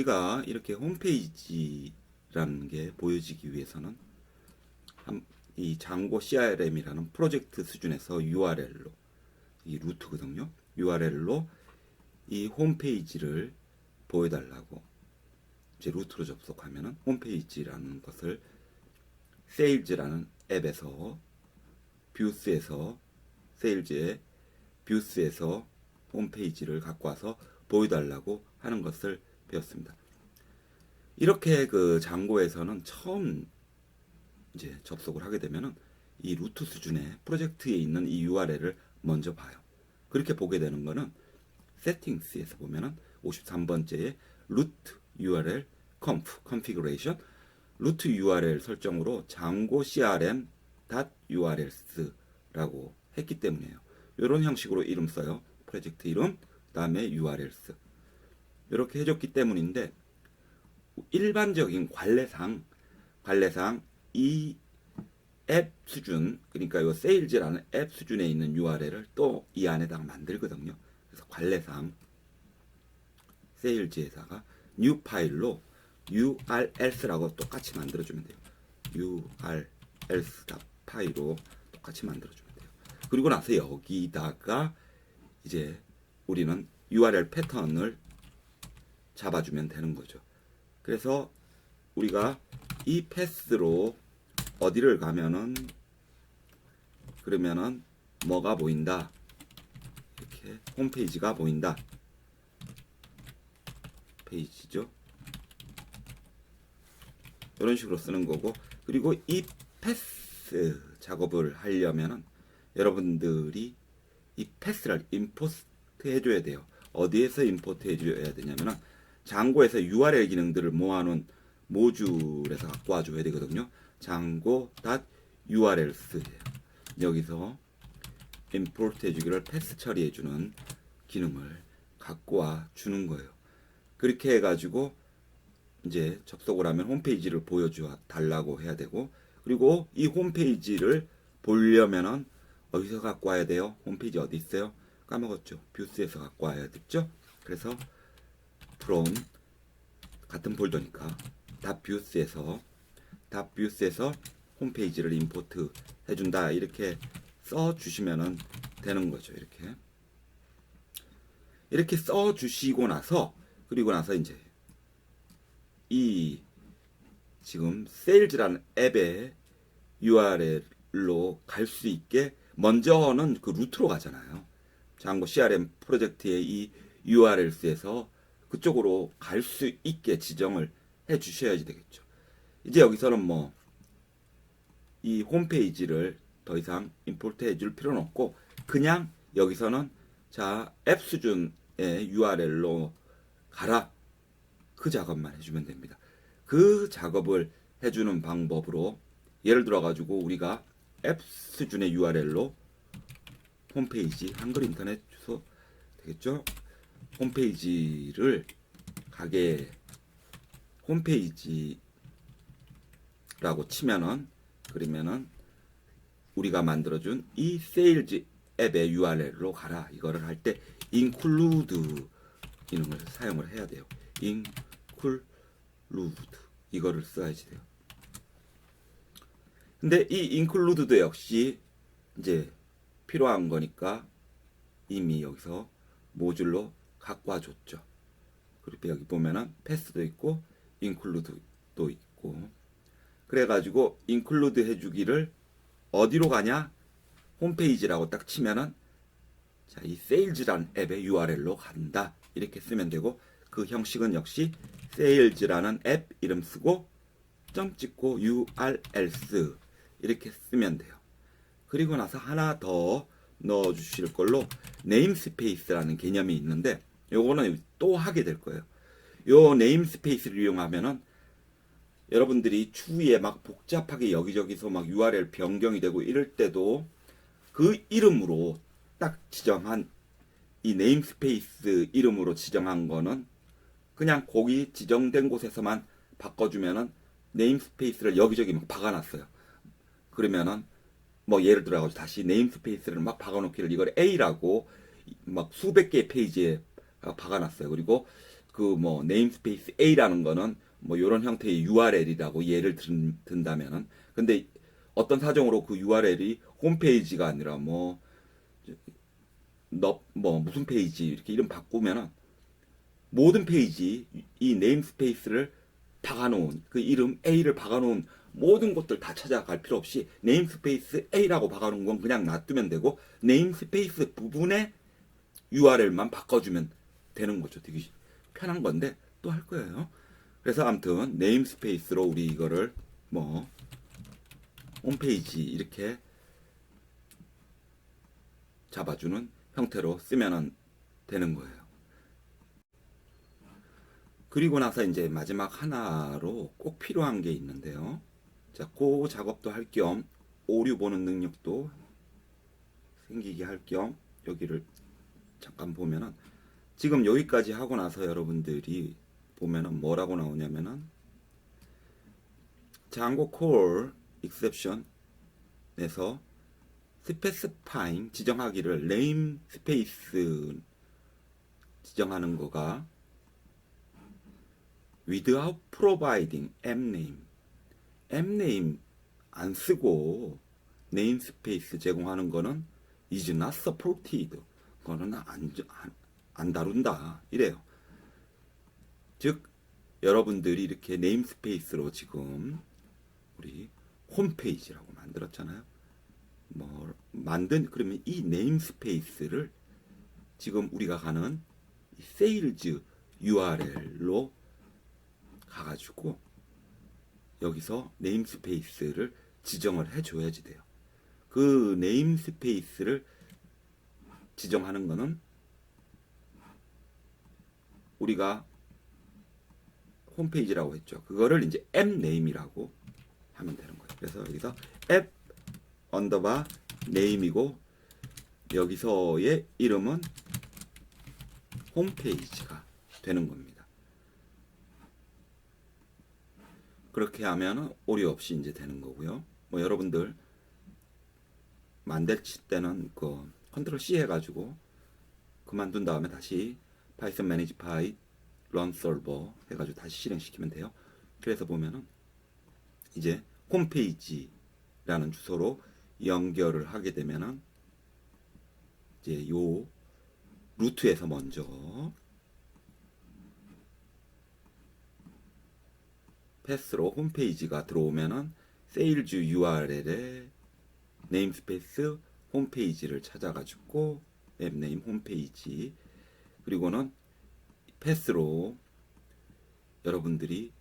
우리가 이렇게 홈페이지라는 게 보여지기 위해서는 이 장고 CRM이라는 프로젝트 수준에서 URL로, 이 루트거든요. URL로 이 홈페이지를 보여달라고 이제 루트로 접속하면은 홈페이지라는 것을 세일즈라는 앱에서 뷰스에서 세일즈의 뷰스에서 홈페이지를 갖고 와서 보여달라고 하는 것을 배웠습니다. 이렇게 그 장고에서는 처음 이제 접속을 하게 되면은 이 루트 수준의 프로젝트에 있는 이 URL을 먼저 봐요. 그렇게 보게 되는 거는 세팅스에서 보면은 53번째에 root URL configuration root URL 설정으로 장고 crm.urls.라고 했기 때문이에요. 이런 형식으로 이름 써요. 프로젝트 이름, 다음에 urls. 이렇게 해줬기 때문인데 일반적인 관례상 이 앱 수준, 그러니까 이 세일즈라는 앱 수준에 있는 URL을 또 이 안에다가 만들거든요. 그래서 관례상 세일즈에다가 new 파일로 urls라고 똑같이 만들어주면 돼요. urls 파일로 똑같이 만들어주면 돼요. 그리고 나서 여기다가 이제 우리는 URL 패턴을 잡아주면 되는 거죠. 그래서 우리가 이 패스로 어디를 가면은 그러면은 뭐가 보인다, 이렇게 홈페이지가 보인다, 페이지죠. 이런 식으로 쓰는 거고, 그리고 이 패스 작업을 하려면은 여러분들이 이 패스를 임포트 해줘야 돼요. 어디에서 임포트 해줘야 되냐면은 장고에서 URL 기능들을 모아놓은 모듈에서 갖고 와줘야 되거든요. 장고.urls예요. 여기서 임포트 해주기를 패스 처리해주는 기능을 갖고 와 주는 거예요. 그렇게 해가지고 이제 접속을 하면 홈페이지를 보여줘 달라고 해야 되고, 그리고 이 홈페이지를 보려면은 어디서 갖고 와야 돼요? 홈페이지 어디 있어요? 까먹었죠. 뷰스에서 갖고 와야 됐죠. 그래서 from 같은 폴더니까 뷰스에서 홈페이지를 임포트 해준다, 이렇게 써 주시면은 되는 거죠. 이렇게 써 주시고 나서, 그리고 나서 이제 이 지금 세일즈라는 앱의 URL로 갈 수 있게 먼저는 그 루트로 가잖아요. 장고 CRM 프로젝트의 이 URL스에서 그쪽으로 갈 수 있게 지정을 해 주셔야지 되겠죠. 이제 여기서는 뭐 이 홈페이지를 더 이상 임포트 해줄 필요는 없고, 그냥 여기서는 자, 앱 수준의 URL로 가라, 그 작업만 해주면 됩니다. 그 작업을 해주는 방법으로, 예를 들어 가지고 우리가 앱 수준의 URL로 홈페이지, 한글 인터넷 주소 되겠죠? 홈페이지를 가게, 홈페이지라고 치면은, 그러면은 우리가 만들어준 이 세일즈 앱의 URL로 가라, 이거를 할 때 include 기능을 사용을 해야 돼요. include 이거를 써야지 돼요. 근데 이 include도 역시 이제 필요한 거니까 이미 여기서 모듈로 갖고 와줬죠. 그리고 여기 보면은 패스도 있고 include도 있고, 그래가지고 include 해주기를 어디로 가냐, 홈페이지라고 딱 치면은 자, 이 세일즈라는 앱의 URL로 간다, 이렇게 쓰면 되고, 그 형식은 역시 세일즈라는 앱 이름 쓰고 점 찍고 urls 이렇게 쓰면 돼요. 그리고 나서 하나 더 넣어 주실 걸로 네임스페이스라는 개념이 있는데, 요거는 또 하게 될 거예요. 요 네임스페이스를 이용하면은 여러분들이 추위에 막 복잡하게 여기저기서 막 URL 변경이 되고 이럴 때도 그 이름으로 딱 지정한, 이 네임스페이스 이름으로 지정한 거는 그냥 거기 지정된 곳에서만 바꿔주면은 네임스페이스를 여기저기 막 박아놨어요. 그러면은 뭐 예를 들어 다시 네임스페이스를 막 박아놓기를 이걸 A라고 막 수백 개의 페이지에 박아놨어요. 그리고 그 뭐 네임스페이스 A라는 거는 뭐 이런 형태의 URL이라고 예를 든다면은, 근데 어떤 사정으로 그 URL이 홈페이지가 아니라 뭐 무슨 페이지 이렇게 이름 바꾸면은 모든 페이지 이 네임스페이스를 박아놓은 그 이름 A를 박아놓은 모든 곳들 다 찾아갈 필요 없이 네임스페이스 A라고 박아놓은 건 그냥 놔두면 되고 네임스페이스 부분에 URL만 바꿔주면 되는 거죠. 되게 편한 건데 또 할 거예요. 그래서 아무튼 네임스페이스로 우리 이거를 뭐 홈페이지 이렇게 잡아주는 형태로 쓰면 되는 거예요. 그리고 나서 이제 마지막 하나로 꼭 필요한 게 있는데요. 자, 그 작업도 할 겸 오류 보는 능력도 생기게 할 겸 여기를 잠깐 보면은 지금 여기까지 하고 나서 여러분들이 보면은 뭐라고 나오냐면은 장고 콜 exception에서 스페시파잉 지정하기를 네임 스페이스 지정하는 거가 without providing mname 안 쓰고 네임스페이스 제공하는 거는 is not supported. 그거는 안 다룬다 이래요. 즉 여러분들이 이렇게 네임스페이스로 지금 우리 홈페이지라고 만들었잖아요. 그러면 이 네임스페이스를 지금 우리가 가는 세일즈 URL로 가가지고 여기서 네임스페이스를 지정을 해줘야지 돼요. 그 네임스페이스를 지정하는 거는 우리가 홈페이지라고 했죠. 그거를 이제 앱 네임이라고 하면 되는 거예요. 그래서 여기서 앱 언더바 네임이고 여기서의 이름은 홈페이지가 되는 겁니다. 그렇게 하면 오류 없이 이제 되는 거고요. 뭐 여러분들 만들 때는 그 컨트롤 C 해가지고 그만둔 다음에 다시 파이썬 매니지 파이 런 서버 해가지고 다시 실행시키면 돼요. 그래서 보면은 이제 홈페이지라는 주소로 연결을 하게 되면은 이제 요 루트에서 먼저 패스로 홈페이지가 들어오면은 세일즈 URL에 네임스페이스 홈페이지를 찾아가지고 앱네임 홈페이지 그리고는 패스로 여러분들이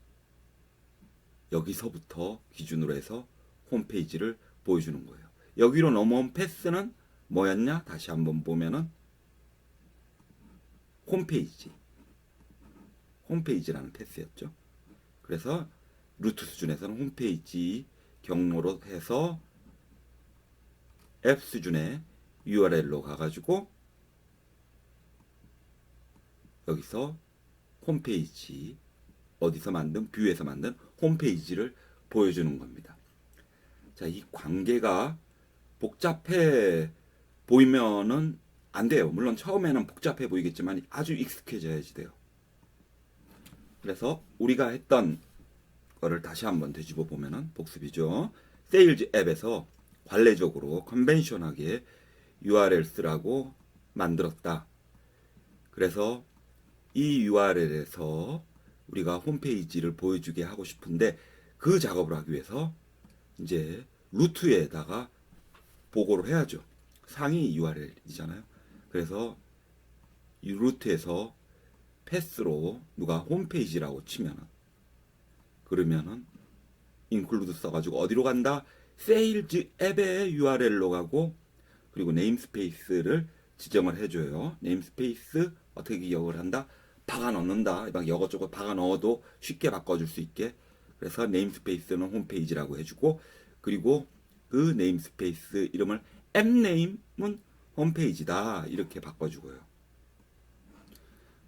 여기서부터 기준으로 해서 홈페이지를 보여주는 거예요. 여기로 넘어온 패스는 뭐였냐? 다시 한번 보면은 홈페이지라는 패스였죠. 그래서 루트 수준에서는 홈페이지 경로로 해서 앱 수준의 URL로 가가지고 여기서 홈페이지 어디서 만든 뷰에서 만든 홈페이지를 보여주는 겁니다. 자, 이 관계가 복잡해 보이면은 안 돼요. 물론 처음에는 복잡해 보이겠지만 아주 익숙해져야지 돼요. 그래서 우리가 했던 거를 다시 한번 되짚어 보면은 복습이죠. 세일즈 앱에서 관례적으로 컨벤셔널하게 URL 쓰라고 만들었다. 그래서 이 URL에서 우리가 홈페이지를 보여주게 하고 싶은데 그 작업을 하기 위해서 이제 루트에다가 보고를 해야죠. 상위 URL이잖아요. 그래서 이 루트에서 패스로 누가 홈페이지라고 치면은 그러면은 include 써가지고 어디로 간다? 세일즈 앱의 URL로 가고 그리고 네임스페이스를 지정을 해줘요. 네임스페이스 어떻게 기억을 한다? 박아 넣는다. 막 이것저것 박아 넣어도 쉽게 바꿔줄 수 있게. 그래서 네임스페이스는 홈페이지라고 해주고 그리고 그 네임스페이스 이름을 앱네임은 홈페이지다 이렇게 바꿔주고요.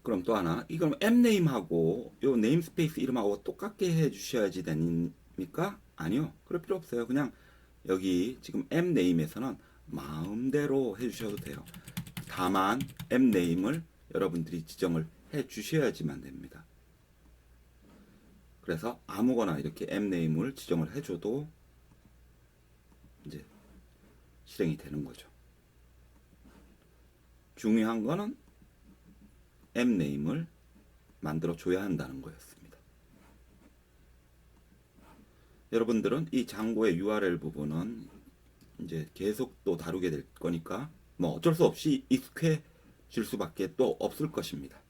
그럼 또 하나 이건 앱네임하고 요 네임스페이스 이름하고 똑같게 해주셔야지 됩니까? 아니요. 그럴 필요 없어요. 그냥 여기 지금 앱네임에서는 마음대로 해주셔도 돼요. 다만 앱네임을 여러분들이 지정을 해 주셔야지만 됩니다. 그래서 아무거나 이렇게 앱 네임을 지정을 해줘도 이제 실행이 되는 거죠. 중요한 거는 앱 네임을 만들어 줘야 한다는 거였습니다. 여러분들은 이 장고의 URL 부분은 이제 계속 또 다루게 될 거니까 뭐 어쩔 수 없이 익숙해질 수밖에 또 없을 것입니다.